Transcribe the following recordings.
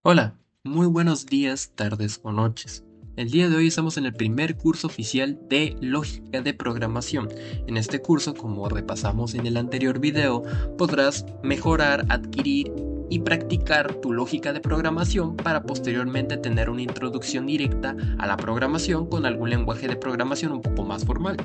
Hola, muy buenos días, tardes o noches. El día de hoy estamos en el primer curso oficial de Lógica de Programación. En este curso, como repasamos en el anterior video, podrás mejorar, adquirir y practicar tu lógica de programación para posteriormente tener una introducción directa a la programación con algún lenguaje de programación un poco más formal.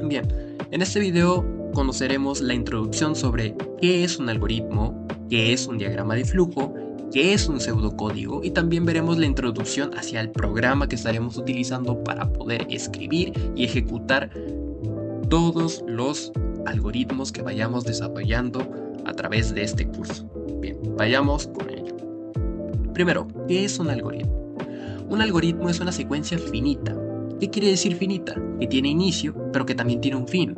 Bien, en este video conoceremos la introducción sobre qué es un algoritmo, qué es un diagrama de flujo, qué es un pseudocódigo y también veremos la introducción hacia el programa que estaremos utilizando para poder escribir y ejecutar todos los algoritmos que vayamos desarrollando a través de este curso. Bien, vayamos con ello. Primero, ¿qué es un algoritmo? Un algoritmo es una secuencia finita. ¿Qué quiere decir finita? Que tiene inicio, pero que también tiene un fin.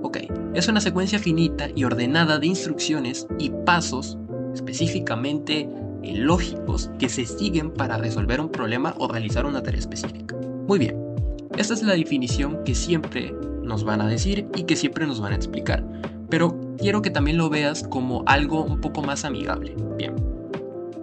Ok, es una secuencia finita y ordenada de instrucciones y pasos específicamente lógicos que se siguen para resolver un problema o realizar una tarea específica. Muy bien, esta es la definición que siempre nos van a decir y que siempre nos van a explicar, pero quiero que también lo veas como algo un poco más amigable. Bien,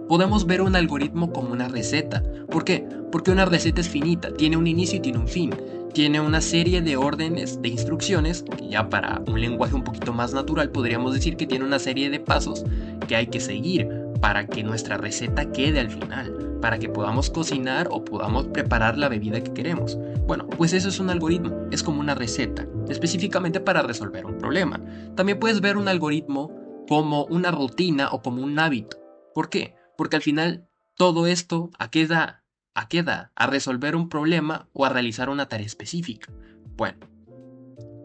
podemos ver un algoritmo como una receta. ¿Por qué? Porque una receta es finita, tiene un inicio y tiene un fin. Tiene una serie de órdenes de instrucciones, que ya para un lenguaje un poquito más natural podríamos decir que tiene una serie de pasos que hay que seguir para que nuestra receta quede al final, para que podamos cocinar o podamos preparar la bebida que queremos. Bueno, pues eso es un algoritmo, es como una receta, específicamente para resolver un problema. También puedes ver un algoritmo como una rutina o como un hábito. ¿Por qué? Porque al final todo esto ¿a qué da? ¿A qué da? ¿A resolver un problema o a realizar una tarea específica? Bueno,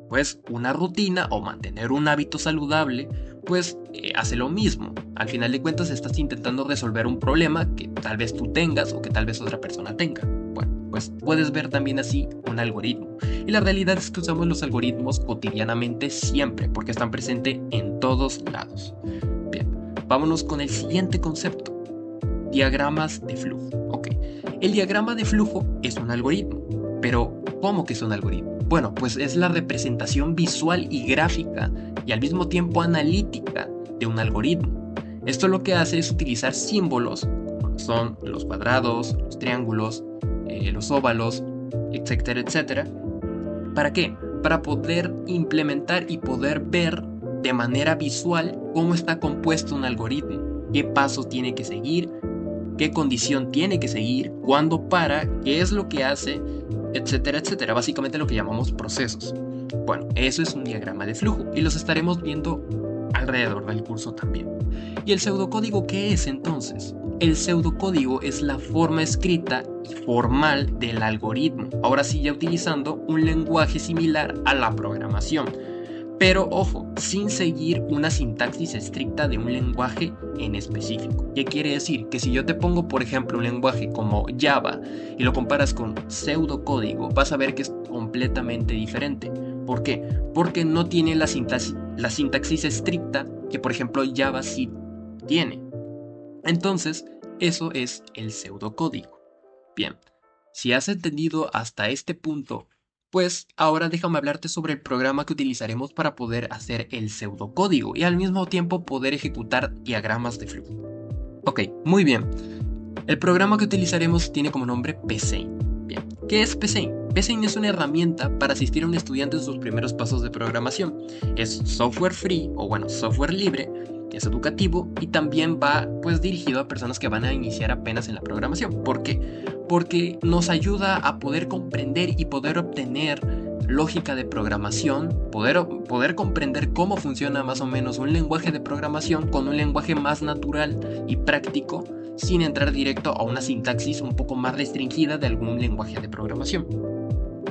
pues una rutina o mantener un hábito saludable, pues hace lo mismo. Al final de cuentas estás intentando resolver un problema que tal vez tú tengas o que tal vez otra persona tenga. Bueno, pues puedes ver también así un algoritmo. Y la realidad es que usamos los algoritmos cotidianamente siempre, porque están presentes en todos lados. Bien, vámonos con el siguiente concepto. Diagramas de flujo. Ok, el diagrama de flujo es un algoritmo, pero ¿cómo que es un algoritmo? Bueno, pues es la representación visual y gráfica y al mismo tiempo analítica de un algoritmo. Esto lo que hace es utilizar símbolos, como son los cuadrados, los triángulos, los óvalos, etcétera, etcétera. ¿Para qué? Para poder implementar y poder ver de manera visual cómo está compuesto un algoritmo, qué pasos tiene que seguir, qué condición tiene que seguir, cuándo para, qué es lo que hace, etcétera, etcétera. Básicamente lo que llamamos procesos. Bueno, eso es un diagrama de flujo y los estaremos viendo alrededor del curso también. ¿Y el pseudocódigo qué es entonces? El pseudocódigo es la forma escrita y formal del algoritmo, ahora sí ya utilizando un lenguaje similar a la programación. Pero ojo, sin seguir una sintaxis estricta de un lenguaje en específico. ¿Qué quiere decir? Que si yo te pongo, por ejemplo, un lenguaje como Java y lo comparas con pseudocódigo, vas a ver que es completamente diferente. ¿Por qué? Porque no tiene la sintaxis estricta que, por ejemplo, Java sí tiene. Entonces, eso es el pseudocódigo. Bien, si has entendido hasta este punto, pues ahora déjame hablarte sobre el programa que utilizaremos para poder hacer el pseudocódigo y al mismo tiempo poder ejecutar diagramas de flujo. Ok, muy bien. El programa que utilizaremos tiene como nombre PSeInt. Bien, ¿qué es PSeInt? PSeInt es una herramienta para asistir a un estudiante en sus primeros pasos de programación. Es software free o bueno, software libre, es educativo y también va pues dirigido a personas que van a iniciar apenas en la programación. ¿Por qué? Porque nos ayuda a poder comprender y poder obtener lógica de programación, poder comprender cómo funciona más o menos un lenguaje de programación con un lenguaje más natural y práctico, sin entrar directo a una sintaxis un poco más restringida de algún lenguaje de programación.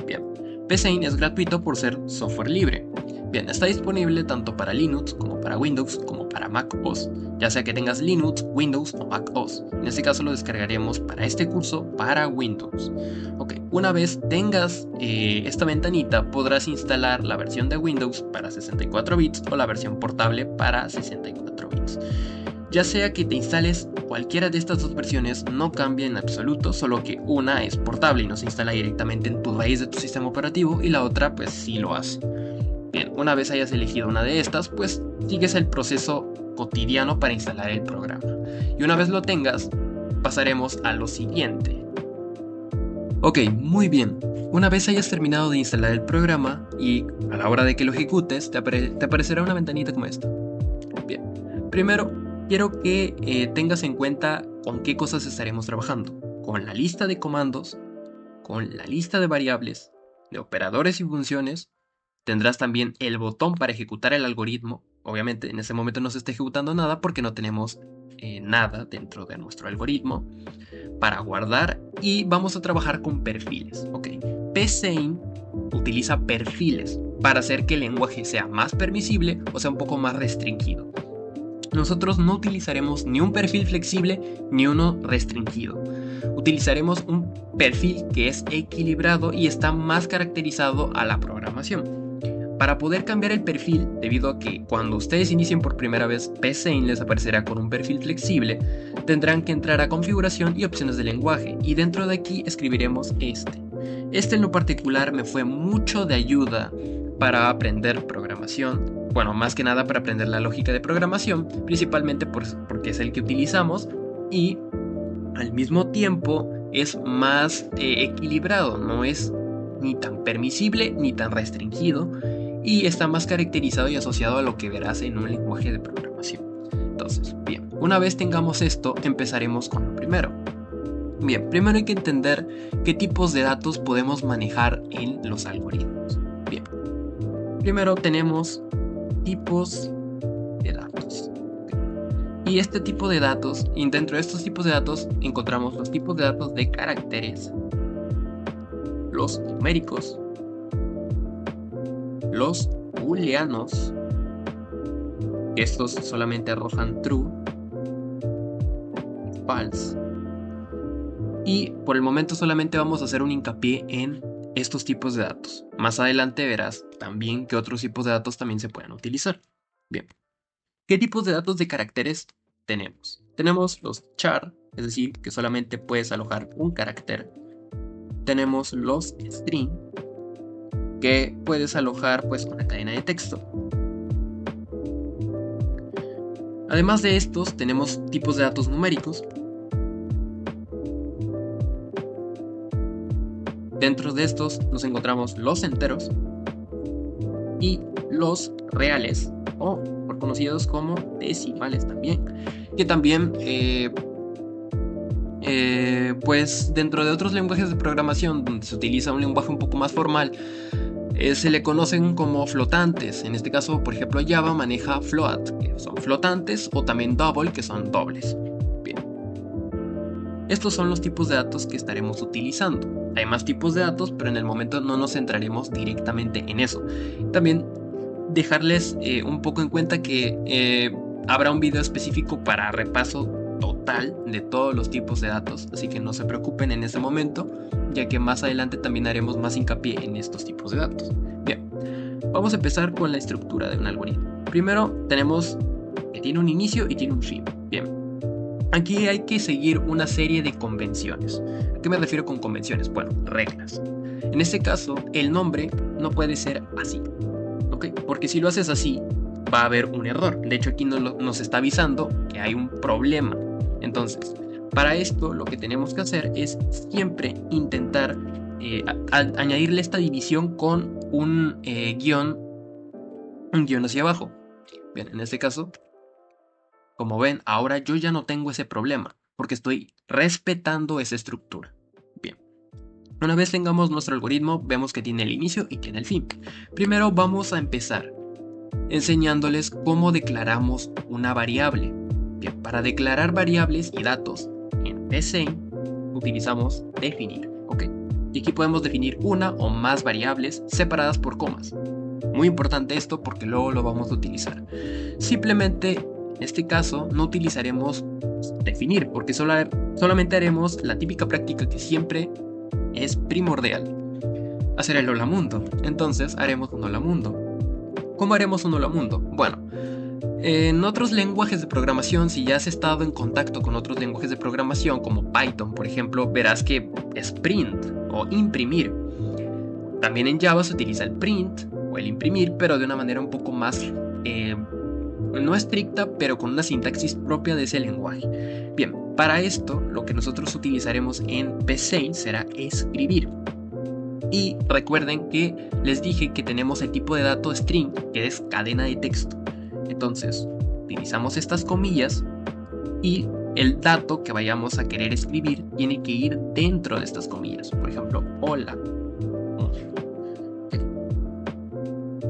Bien, PSeInt es gratuito por ser software libre. Bien, está disponible tanto para Linux como para Windows como para Mac OS, ya sea que tengas Linux, Windows o Mac OS. En este caso lo descargaremos para este curso para Windows. Ok, una vez tengas esta ventanita podrás instalar la versión de Windows para 64 bits o la versión portable para 64 bits. Ya sea que te instales cualquiera de estas dos versiones, no cambia en absoluto, solo que una es portable y no se instala directamente en tu raíz de tu sistema operativo y la otra pues sí lo hace. Bien, una vez hayas elegido una de estas, pues sigues el proceso cotidiano para instalar el programa. Y una vez lo tengas, pasaremos a lo siguiente. Ok, muy bien. Una vez hayas terminado de instalar el programa y a la hora de que lo ejecutes, te aparecerá una ventanita como esta. Bien, primero quiero que tengas en cuenta con qué cosas estaremos trabajando. Con la lista de comandos, con la lista de variables, de operadores y funciones. Tendrás también el botón para ejecutar el algoritmo. Obviamente en ese momento no se está ejecutando nada porque no tenemos nada dentro de nuestro algoritmo. Para guardar, y vamos a trabajar con perfiles. Ok, psein utiliza perfiles para hacer que el lenguaje sea más permisible o sea un poco más restringido. Nosotros no utilizaremos ni un perfil flexible ni uno restringido. Utilizaremos un perfil que es equilibrado y está más caracterizado a la programación. Para poder cambiar el perfil, debido a que cuando ustedes inicien por primera vez psein les aparecerá con un perfil flexible, tendrán que entrar a configuración y opciones de lenguaje, y dentro de aquí escribiremos este. Este en lo particular me fue mucho de ayuda para aprender programación, bueno, más que nada para aprender la lógica de programación, principalmente porque es el que utilizamos y al mismo tiempo es más equilibrado, no es ni tan permisible ni tan restringido y está más caracterizado y asociado a lo que verás en un lenguaje de programación. Entonces, bien, una vez tengamos esto, empezaremos con lo primero. Bien, primero hay que entender qué tipos de datos podemos manejar en los algoritmos. Bien, primero tenemos tipos de datos. Y este tipo de datos, y dentro de estos tipos de datos encontramos los tipos de datos de caracteres, los numéricos, los booleanos, estos solamente arrojan true, false, y por el momento solamente vamos a hacer un hincapié en estos tipos de datos. Más adelante verás también que otros tipos de datos también se pueden utilizar. Bien, ¿qué tipos de datos de caracteres tenemos? Tenemos los char, es decir, que solamente puedes alojar un carácter. Tenemos los string, que puedes alojar pues una cadena de texto. Además de estos, tenemos tipos de datos numéricos. Dentro de estos nos encontramos los enteros y los reales, o conocidos como decimales también, que también pues dentro de otros lenguajes de programación donde se utiliza un lenguaje un poco más formal, se le conocen como flotantes. En este caso, por ejemplo, Java maneja float, que son flotantes, o también double, que son dobles. Bien, estos son los tipos de datos que estaremos utilizando. Hay más tipos de datos, pero en el momento no nos centraremos directamente en eso. También dejarles un poco en cuenta que habrá un video específico para repaso total de todos los tipos de datos, así que no se preocupen en ese momento, ya que más adelante también haremos más hincapié en estos tipos de datos. Bien, vamos a empezar con la estructura de un algoritmo. Primero tenemos que tiene un inicio y tiene un fin. Bien, aquí hay que seguir una serie de convenciones. ¿A qué me refiero con convenciones? Bueno, reglas. En este caso, el nombre no puede ser así, ¿ok? Porque si lo haces así, va a haber un error. De hecho, aquí nos está avisando que hay un problema. Entonces, para esto lo que tenemos que hacer es siempre intentar añadirle esta división con un guión hacia abajo. Bien, en este caso, como ven, ahora yo ya no tengo ese problema, porque estoy respetando esa estructura. Bien, una vez tengamos nuestro algoritmo, vemos que tiene el inicio y tiene el fin. Primero vamos a empezar enseñándoles cómo declaramos una variable. Bien, para declarar variables y datos en psein utilizamos definir, ¿ok? Y aquí podemos definir una o más variables separadas por comas. Muy importante esto porque luego lo vamos a utilizar. Simplemente en este caso no utilizaremos definir porque solamente haremos la típica práctica que siempre es primordial: hacer el hola mundo. Entonces haremos un hola mundo. ¿Cómo haremos un hola mundo? Bueno, en otros lenguajes de programación, si ya has estado en contacto con otros lenguajes de programación como Python, por ejemplo, verás que es print o imprimir. También en Java se utiliza el print o el imprimir, pero de una manera un poco más no estricta, pero con una sintaxis propia de ese lenguaje. Bien, para esto lo que nosotros utilizaremos en Psaint será escribir. Y recuerden que les dije que tenemos el tipo de dato string, que es cadena de texto. Entonces, utilizamos estas comillas y el dato que vayamos a querer escribir tiene que ir dentro de estas comillas. Por ejemplo, hola.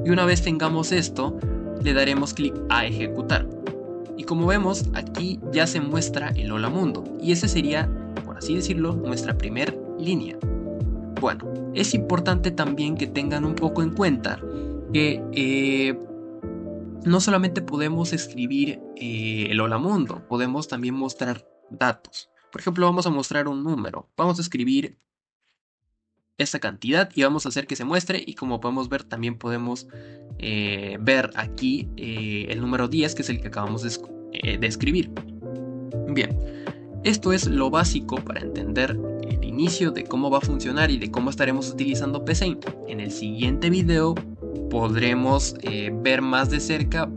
Y una vez tengamos esto, le daremos clic a ejecutar. Y como vemos, aquí ya se muestra el hola mundo. Y ese sería, por así decirlo, nuestra primera línea. Bueno, es importante también que tengan un poco en cuenta que no solamente podemos escribir el hola mundo, podemos también mostrar datos. Por ejemplo, vamos a mostrar un número. Vamos a escribir esta cantidad y vamos a hacer que se muestre, y como podemos ver también podemos ver aquí el número 10, que es el que acabamos de escribir. Bien, esto es lo básico para entender el inicio de cómo va a funcionar y de cómo estaremos utilizando Psaint. En el siguiente video podremos ver más de cerca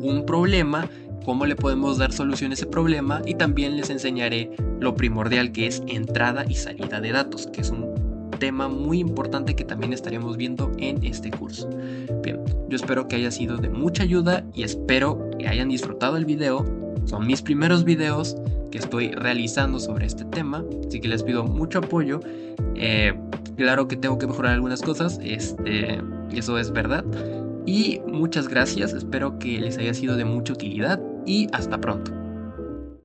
un problema, cómo le podemos dar solución a ese problema, y también les enseñaré lo primordial que es entrada y salida de datos, que es un tema muy importante que también estaremos viendo en este curso. Bien, yo espero que haya sido de mucha ayuda y espero que hayan disfrutado el video. Son mis primeros videos que estoy realizando sobre este tema, así que les pido mucho apoyo. Claro que tengo que mejorar algunas cosas, eso es verdad. Y muchas gracias, espero que les haya sido de mucha utilidad y hasta pronto.